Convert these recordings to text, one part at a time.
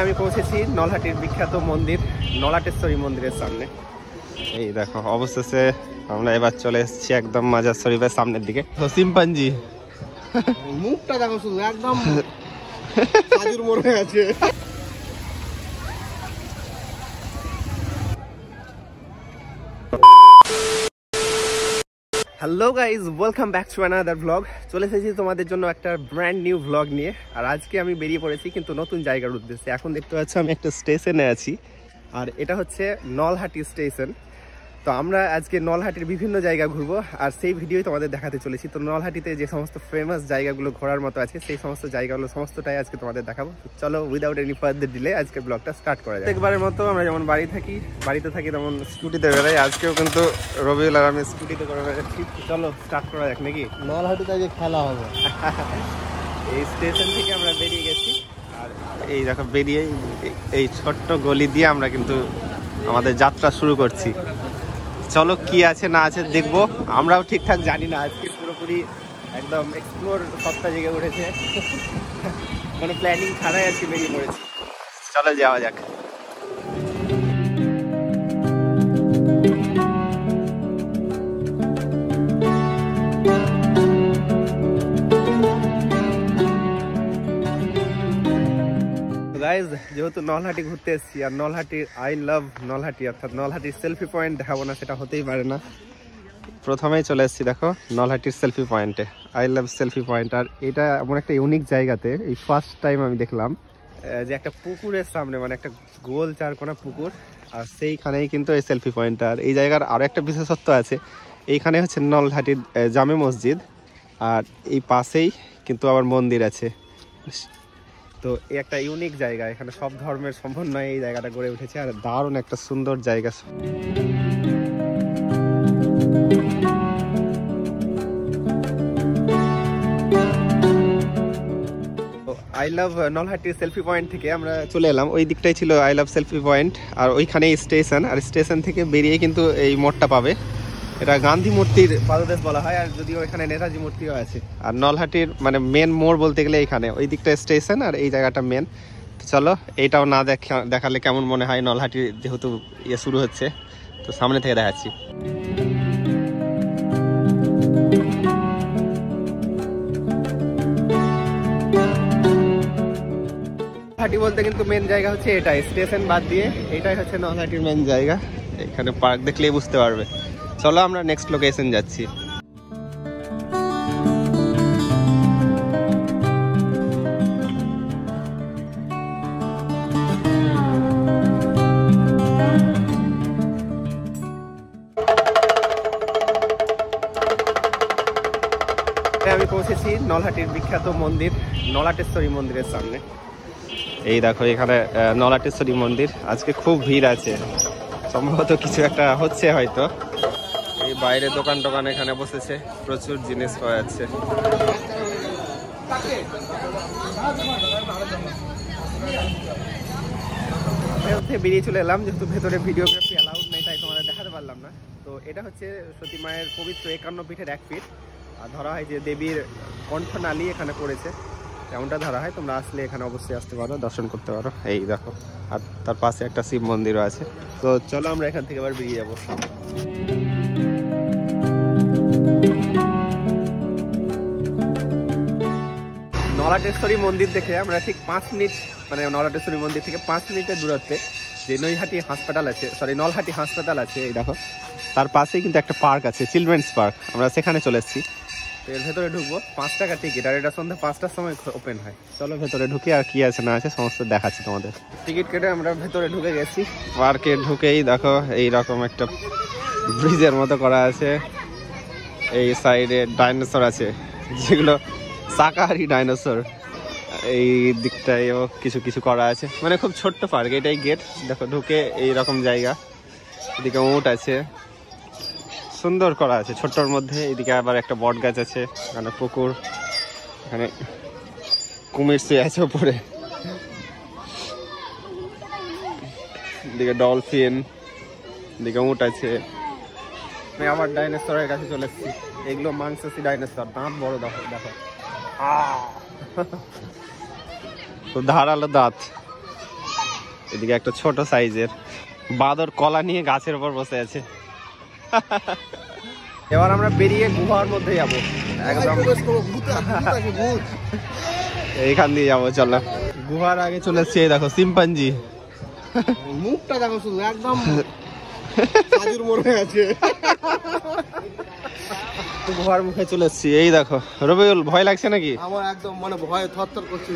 আমি পৌঁছেছি নলহাটির বিখ্যাত মন্দির নলাটেশ্বরী মন্দিরের সামনে। এই দেখো অবশেষে আমরা এবার চলে এসেছি একদম মাজার শরীফের সামনের দিকে। সিম্পাঞ্জি মুখটা দেখো শুধু একদম সাজুর মনে আছে। Hello guys, welcome back to another blog. চলে এসেছি তোমাদের জন্য একটা ব্র্যান্ড নিউ ব্লগ নিয়ে। আর আজকে আমি বেরিয়ে পড়েছি কিন্তু নতুন জায়গার উদ্দেশ্যে। এখন দেখতে পাচ্ছি আমি একটা স্টেশনে আছি, আর এটা হচ্ছে নলহাটি স্টেশন। তো আমরা আজকে নলহাটির বিভিন্ন জায়গা ঘুরবো, আর সেই ভিডিওই তোমাদের দেখাতে চলেছি। তো নলহাটিতে যে সমস্ত ফেমাস জায়গাগুলো ঘোরার মতো আছে, সেই সমস্ত জায়গাগুলো সমস্তটাই আজকে তোমাদের দেখাবো। চলো উইদাউট এনি ফার্দার ডিলে আজকে ব্লগটা স্টার্ট করা যায়। প্রত্যেকবারের মতো আমরা যেমন বাড়িতে থাকি তেমন স্কুটিতে বেরোই। আজকেও কিন্তু রবিউল আর আমি স্কুটিতে করে বেরোচ্ছি। চলো স্টার্ট করা যাক নাকি? নলহাটিতে যে খেলা হবে। এই স্টেশন থেকে আমরা বেরিয়ে গেছি, আর এই দেখো বেরিয়ে এই ছোট্ট গলি দিয়ে আমরা কিন্তু আমাদের যাত্রা শুরু করছি। চলো কি আছে না আছে দেখবো। আমরাও ঠিকঠাক জানি না, আজকে পুরোপুরি একদম এক্সপ্লোর সবটা জেগে উঠেছে, কোনো প্ল্যানিং ছাড়াই আজকে বেরিয়ে পড়েছি। চলো যাওয়া যাক। গাইজ, যেহেতু নলহাটি ঘুরতে এসেছি, আর নলহাটির আই লাভ নলহাটি অর্থাৎ নলহাটির সেলফি পয়েন্ট দেখাবো না, সেটা হতেই পারে না। প্রথমেই চলে এসেছি দেখো নলহাটির সেলফি পয়েন্টে, আই লাভ সেলফি পয়েন্ট। আর এটা এমন একটা ইউনিক জায়গাতে এই ফার্স্ট টাইম আমি দেখলাম যে একটা পুকুরের সামনে, মানে একটা গোল চারকোনা পুকুর, আর সেইখানেই কিন্তু এই সেলফি পয়েন্ট। আর এই জায়গার আরও একটা বিশেষত্ব আছে, এইখানে হচ্ছে নলহাটির জামে মসজিদ, আর এই পাশেই কিন্তু আবার মন্দির আছে। তো এই একটা ইউনিক জায়গা, এখানে সব ধর্মের সমন্বয়ে এই জায়গাটা গড়ে উঠেছে, আর দারুণ একটা সুন্দর জায়গা। I love Nalhati selfie point থেকে আমরা চলে এলাম, ওই দিকটাই ছিল আই লাভ সেলফি পয়েন্ট, আর ওইখানেই স্টেশন। আর স্টেশন থেকে বেরিয়ে কিন্তু এই মোড়টা পাবে, এটা গান্ধী মূর্তির পাদদেশ বলা হয়, আর যদিও এখানে নেতাজি মূর্তিও আছে। আর নলহাটির মানে মেন মোড় বলতে গেলে এইখানে, ওই দিকটা স্টেশন আর এই জায়গাটা মেন। চলো এইটাও না দেখালে কেমন মনে হয়, নলহাটির যেহেতু ইয়ে শুরু হচ্ছে, তো সামনে থেকে দেখাচ্ছি। নলহাটি বলতে কিন্তু মেন জায়গা হচ্ছে এটাই, স্টেশন বাদ দিয়ে এটাই হচ্ছে নলহাটির মেন জায়গা। এখানে পার্ক দেখলেই বুঝতে পারবে। চলো আমরা নেক্সট লোকেশন যাচ্ছি। আমি পৌঁছেছি নলহাটির বিখ্যাত মন্দির নলাটেশ্বরী মন্দিরের সামনে। এই দেখো এখানে নলাটেশ্বরী মন্দির, আজকে খুব ভিড় আছে, সম্ভবত কিছু একটা হচ্ছে হয়তো। এই বাইরে দোকান টোকান এখানে বসেছে, প্রচুর জিনিস পাওয়া যাচ্ছে। বেরিয়ে চলে এলাম, যেহেতু ভেতরে ভিডিওগ্রাফি অ্যালাউড নেই তাই তোমাদের দেখাতে পারলাম না। তো এটা হচ্ছে সতী মায়ের পবিত্র 51 পীঠের এক পীঠ, আর ধরা হয় যে দেবীর কণ্ঠনালী এখানে পড়েছে, এমনটা ধরা হয়। তোমরা আসলে এখানে অবশ্যই আসতে পারো, দর্শন করতে পারো। এই দেখো, আর তার পাশে একটা শিব মন্দিরও আছে। তো চলো আমরা এখান থেকে এবার বেরিয়ে যাবো। নলাটেশ্বরী মন্দির দেখে আমরা ঠিক 5 মিনিট, মানে নলাটেশ্বরী মন্দির থেকে 5 মিনিটের দূরত্বে যে নলহাটি হাসপাতাল আছে, এই দেখো তার পাশেই কিন্তু একটা পার্ক আছে, চিলড্রেন্স পার্ক। আমরা সেখানে চলে এসেছি। তো এর ভেতরে ঢুকবো, 5 টাকা টিকিট, আর এটা সন্ধ্যা 5টার সময় ওপেন হয়। চলো ভেতরে ঢুকে আর কি আছে না আছে সমস্ত দেখাচ্ছি তোমাদের। টিকিট কেটে আমরা ভেতরে ঢুকে গেছি। পার্কে ঢুকেই দেখো এইরকম একটা ব্রিজের মতো করা আছে, এই সাইডে ডাইনোসর আছে, যেগুলো শাকাহারি ডাইনোসর। এই দিকটায়ও কিছু কিছু করা আছে, মানে খুব ছোট্ট পার্ক, এটাই গেট। দেখো ঢুকে এইরকম জায়গা, এদিকে উট আছে, সুন্দর করা আছে ছোট্টর মধ্যে। এদিকে আবার একটা বট গাছ আছে, এখানে পুকুর, এখানে কুমির শুয়ে আছে উপরে, এদিকে ডলফিন, এদিকে উট আছে। আমি আবার ডাইনোসরের কাছে চলে এসেছি। এগুলো মাংসাশী ডাইনোসর, দাঁত বড় দেখো দেখো, তো ধারালো দাঁত। এদিকে একটা ছোট সাইজের বাঁদর কলা নিয়ে গাছের উপর বসে আছে। এবার আমরা বেরিয়ে গুহার মধ্যে যাবো, একদম এইখান দিয়ে যাবো। চলো, গুহার আগে চলে এসছে, দেখো সিম্পাঞ্জি, মুখটা দেখো শুধু একদম সাজুর মরে আছে। গুহার মুখে চলে এসছি, এই দেখো। রবিউল, ভয় লাগছে নাকি? আমার একদম মানে ভয়ে থরথর করছে,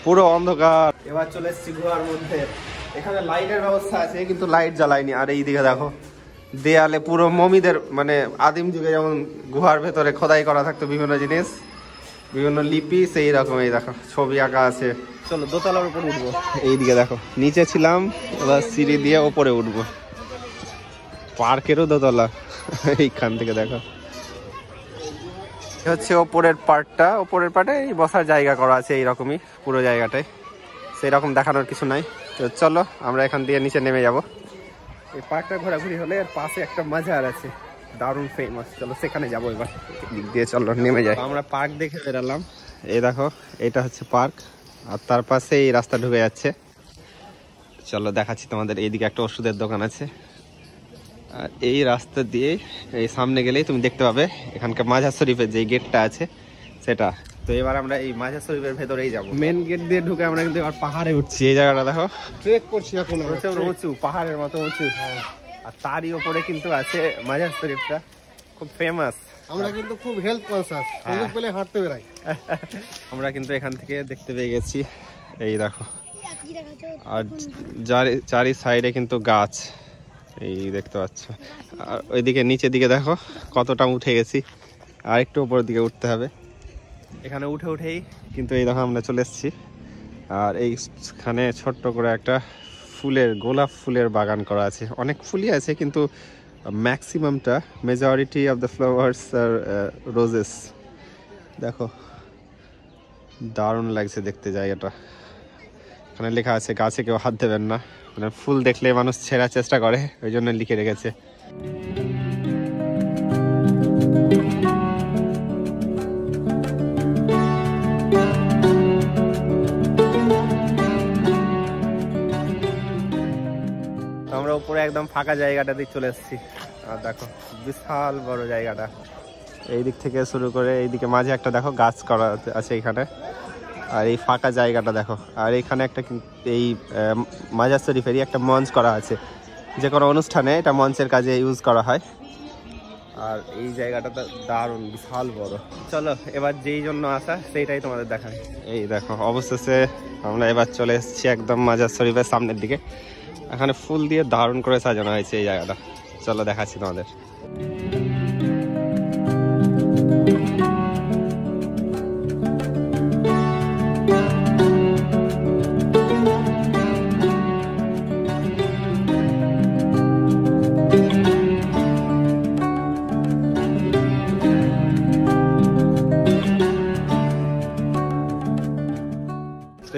পুরো অন্ধকার। এবার চলে এসছি গুহার মধ্যে। এখানে লাইটের ব্যবস্থা আছে কিন্তু লাইট জ্বালায়নি। আর এই দিকে দেখো দেয়ালে পুরো মমিদের মানে আদিম যুগে যেমন গুহার ভেতরে খোদাই করা থাকতো বিভিন্ন জিনিস, বিভিন্ন লিপি, সেই রকম এই দেখো ছবি আঁকা আছে। চলো দোতলার উপর উঠবো। এইদিকে দেখো নিচে ছিলাম, এবার সিঁড়ি দিয়ে ওপরে উঠবো। পার্কেরও দোতলা, এইখান থেকে দেখো হচ্ছে ওপরের পার্টটা। ওপরের পার্টে এই বসার জায়গা করা আছে এইরকমই পুরো জায়গাটায়, সেই রকম দেখানোর কিছু নাই। তো চলো আমরা এখান দিয়ে নিচে নেমে যাব। এই পার্কটা ঘোরাঘুরি হলে এর পাশে একটা মাজার আছে, দারুণ ফেমাস। চলো সেখানে যাবো এবার, দিক দিয়ে চলো নেমে যাই। আমরা পার্ক দেখে বেরালাম, এই দেখো এটা হচ্ছে পার্ক, আর তার পাশে এই রাস্তা ঢুকে যাচ্ছে। চলো দেখাচ্ছি তোমাদের। এইদিকে একটা ওষুধের দোকান আছে, আর এই রাস্তা দিয়ে এই সামনে গেলেই তুমি দেখতে পাবে এখানকার মাজার শরীফের যে গেটটা আছে সেটা। তো এবার আমরা এই মাজার শরীফের ভেতরেই যাবো। মেন গেট দিয়ে ঢুকে আমরা কিন্তু এবার পাহাড়ে উঠছি। এই জায়গাটা দেখো, ট্রেক করছি এখন, উঁচু পাহাড়ের মতো উঁচু, আর তারই উপরে কিন্তু আছে মাজার শরীফটা, খুব ফেমাস। আমরা কিন্তু খুব হেলথ কনসাস, সুযোগ পেলে হাঁটতে বেরাই। আমরা কিন্তু এখান থেকে দেখতে পেয়ে গেছি, এই দেখো। আর চারি সাইডে কিন্তু গাছ, এই দেখতে পাচ্ছ। আর ওইদিকে নিচের দিকে দেখো কতটা উঠে গেছি, আর একটু উপরের দিকে উঠতে হবে। এখানে উঠেই কিন্তু এই দেখো আমরা চলে এসেছি। আর এইখানে ছোট্ট করে একটা ফুলের, গোলাপ ফুলের বাগান করা আছে। অনেক ফুলই আছে কিন্তু ম্যাক্সিমামটা, মেজরিটি অফ দ্য ফ্লাওয়ার্স আর রোজেস। দেখো দারুণ লাগছে দেখতে জায়গাটা। এখানে লেখা আছে গাছে কেউ হাত দেবেন না, মানে ফুল দেখলে মানুষ ছেঁড়ার চেষ্টা করে, ওই জন্য লিখে রেখেছে। আমরা উপরে একদম ফাঁকা জায়গাটাতে চলে এসেছি, আর দেখো বিশাল বড় জায়গাটা। এই দিক থেকে শুরু করে এইদিকে মাঝে একটা দেখো গাছ করা আছে এখানে, আর এই ফাঁকা জায়গাটা দেখো। আর এখানে একটা এই মাজার শরীফেরই একটা মঞ্চ করা আছে, যে কোনো অনুষ্ঠানে এটা মঞ্চের কাজে ইউজ করা হয়। আর এই জায়গাটা তো দারুণ বিশাল বড়। চলো এবার যেই জন্য আসা সেইটাই তোমাদের দেখায়। এই দেখো অবশেষে আমরা এবার চলে এসেছি একদম মাজার শরীফের সামনের দিকে। এখানে ফুল দিয়ে দারুণ করে সাজানো হয়েছে এই জায়গাটা। চলো দেখাচ্ছি তোমাদের।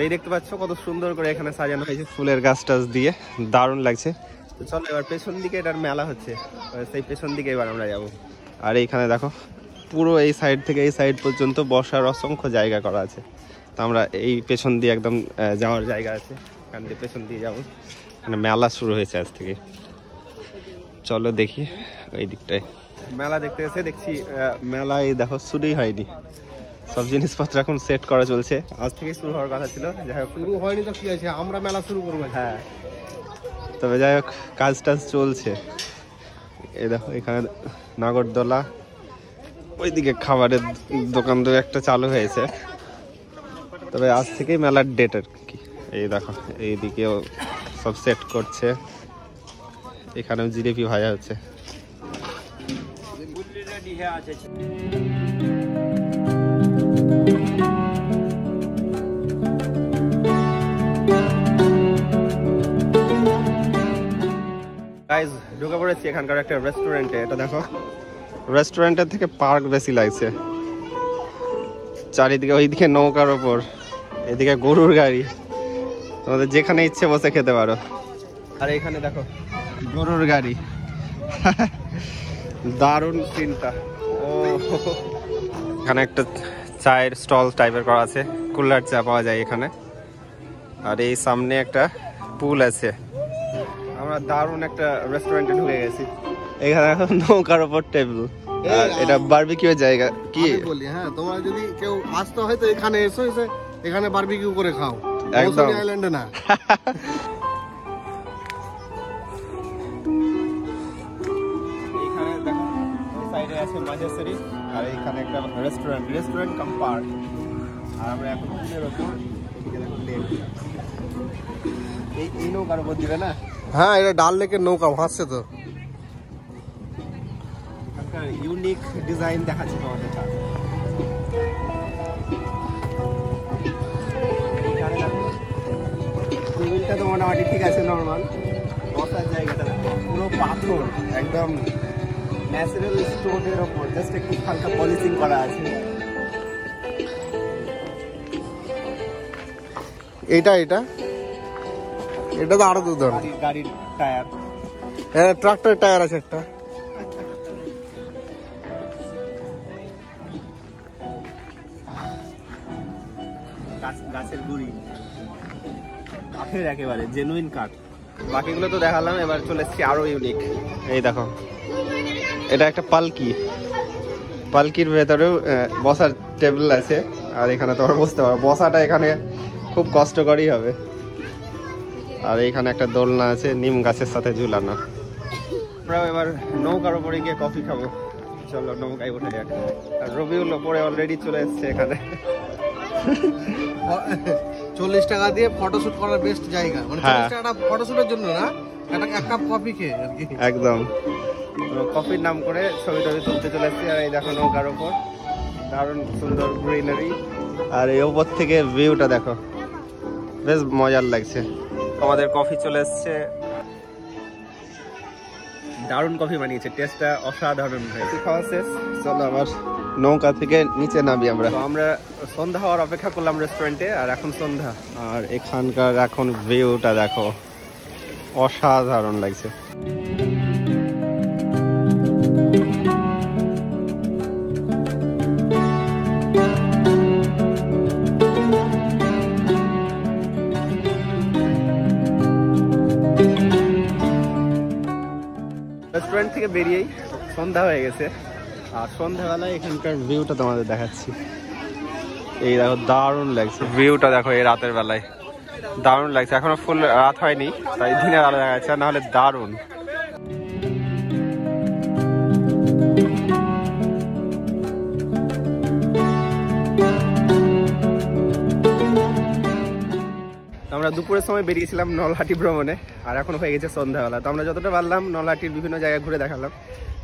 এই দেখতে পাচ্ছ কত সুন্দর করে এখানে সাজানো হয়েছে ফুলের গাছ টাছ দিয়ে, দারুণ লাগছে। তো চলো এবার পেছন দিকে এটার মেলা হচ্ছে, সেই পেছন দিকে এবার আমরা যাব। আর এইখানে দেখো পুরো এই সাইড থেকে এই সাইড পর্যন্ত বসার অসংখ্য জায়গা করা আছে। তো আমরা এই পেছন দিয়ে একদম যাওয়ার জায়গা আছে, এখান দিয়ে পেছন দিয়ে যাবো। এখানে মেলা শুরু হয়েছে আজ থেকে। চলো দেখি ওই দিকটায় মেলা দেখতে এসে দেখছি মেলা এই দেখো শুরুই হয়নি, সব জিনিসপত্র এখন সেট করা চলছে। আজ থেকে শুরু হওয়ার কথা ছিল, যাই হোক শুরু হয়নি তো কি আছে, আমরা মেলা শুরু করবো। হ্যাঁ, তবে যাই হোক কাজ টাজ চলছে। এই দেখো এখানে নাগরদোলা, ওইদিকে খাবারের দোকান তো একটা চালু হয়েছে, তবে আজ থেকেই মেলার ডেট আর কি। এই দেখো এইদিকেও সব সেট করছে, এখানেও জিলিপি ভাজা হচ্ছে। গাইস ঢুকে পড়েছি এখানকার একটা রেস্টুরেন্টে। এটা দেখো রেস্টুরেন্টের থেকে পার্ক বেশি লাগছে। চারিদিকে ওইদিকে নৌকার ওপর, এদিকে গরুর গাড়ি, তোমাদের যেখানে ইচ্ছে বসে খেতে পারো। আর এখানে দেখো গরুর গাড়ি, দারুণ সিনটা। ও এখানে একটা চায়ের স্টল টাইপের করা আছে, কুল্লার চা পাওয়া যায় এখানে। আর এই সামনে একটা পুল আছে। আমরা দারুণ একটা রেস্টুরেন্টে ঢুকে গেছি। এখানে এখন নৌকার উপর টেবিল, আর এটা বারবিকিউ জায়গা। কি বলি, হ্যাঁ তোমরা যদি কেউ আসতে হয় তো এখানে এসে এখানে বারবিকিউ করে খাও, একদম আইল্যান্ডে না। এইখানে দেখো সাইডে আছে মাঝেশ্বরী, আর এইখানে একটা রেস্টুরেন্ট কাম পার্ক। আর আমরা এখন পুলের ওপর, এদিকে দেখো লেক। এই নৌকার উপর দিবে না? হ্যাঁ, এটা ডাল লেকের নৌকা ভাসছে তো। এখানকার ইউনিক ডিজাইন দেখাচ্ছি তোমাদের। টেবিলটা তো মোটামুটি ঠিক আছে, নর্মাল। বসার জায়গাটা পুরো পাথর, একদম ন্যাচারাল স্টোনের ওপর জাস্ট একটু হালকা পলিশিং করা আছে। এটা তো আরো দুধ গাড়ির টায়ার, হ্যাঁ ট্রাক্টরের টায়ার আছে একটা। গাছের গুড়ি, কাঠের একেবারে জেনুইন কাঠ। বাকিগুলো তো দেখালাম, এবার চলে এসেছি আরো ইউনিক। এই দেখো, এটা একটা পালকির ভেতরেও বসার টেবিল আছে, আর এখানে তোমরা বুঝতে পারো বসাটা এখানে খুব কষ্টকরই হবে। আর এখানে একটা দোলনা আছে নিম গাছের সাথে ঝুলানো। আমরা এবার নৌকার উপরে গিয়ে কফি খাবো। চলো নৌকায় উঠে যাক। আর রবিউল ওপরে অলরেডি চলে এসছে এখানে। 40 টাকা দিয়ে ফটোশুট করার বেস্ট জায়গা, মানে 40 টাকা ফটোশুটের জন্য না, এক কাপ কফি খেয়ে আর কি। একদম কফির নাম করে ছবি তুলতে চলে এসেছি। আর এই দেখো নৌকার ওপর দারুণ সুন্দর গ্রিনারি, আর এই ওপর থেকে ভিউটা দেখো, বেশ মজার লাগছে। আমাদের কফি চলে এসছে, দারুণ কফি বানিয়েছে, টেস্টটা অসাধারণ হয়েছে। খাওয়া শেষ, চলো আবার নৌকা থেকে নিচে নামি আমরা। আমরা সন্ধ্যা হওয়ার অপেক্ষা করলাম রেস্টুরেন্টে, আর এখন সন্ধ্যা। আর এখানকার এখন ভিউটা দেখো, অসাধারণ লাগছে। রেস্টুরেন্ট থেকে বেরিয়েই সন্ধ্যা হয়ে গেছে, আর সন্ধ্যাবেলায় এখানকার ভিউটা তোমাদের দেখাচ্ছি। এই দেখো দারুণ লাগছে ভিউটা, দেখো এই রাতের বেলায় দারুণ লাগছে। এখনো ফুল রাত হয়নি, তাই দিনের আলো দেখা যাচ্ছে, নাহলে দারুণ। আমরা দুপুরের সময় বেরিয়েছিলাম নলহাটি ভ্রমণে, আর এখন হয়ে গেছে সন্ধ্যাবেলা। তো আমরা যতটা পারলাম নলহাটির বিভিন্ন জায়গা ঘুরে দেখালাম।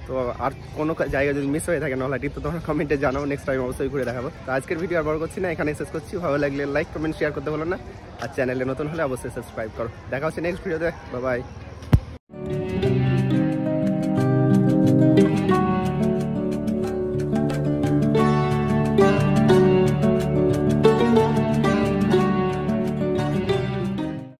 তো আর কোনো জায়গা যদি মিস হয়ে থাকে নলহাটির, তো তোমরা কমেন্টে জানাও, নেক্সট টাইম অবশ্যই ঘুরে দেখাবো। তো আজকের ভিডিও আর বড় করছি না, এখানে শেষ করছি। ভালো লাগলে লাইক কমেন্ট শেয়ার করতে বলো না, আর চ্যানেলে নতুন হলে অবশ্যই সাবস্ক্রাইব করো। দেখা হচ্ছে নেক্সট ভিডিওতে, বাই বাই।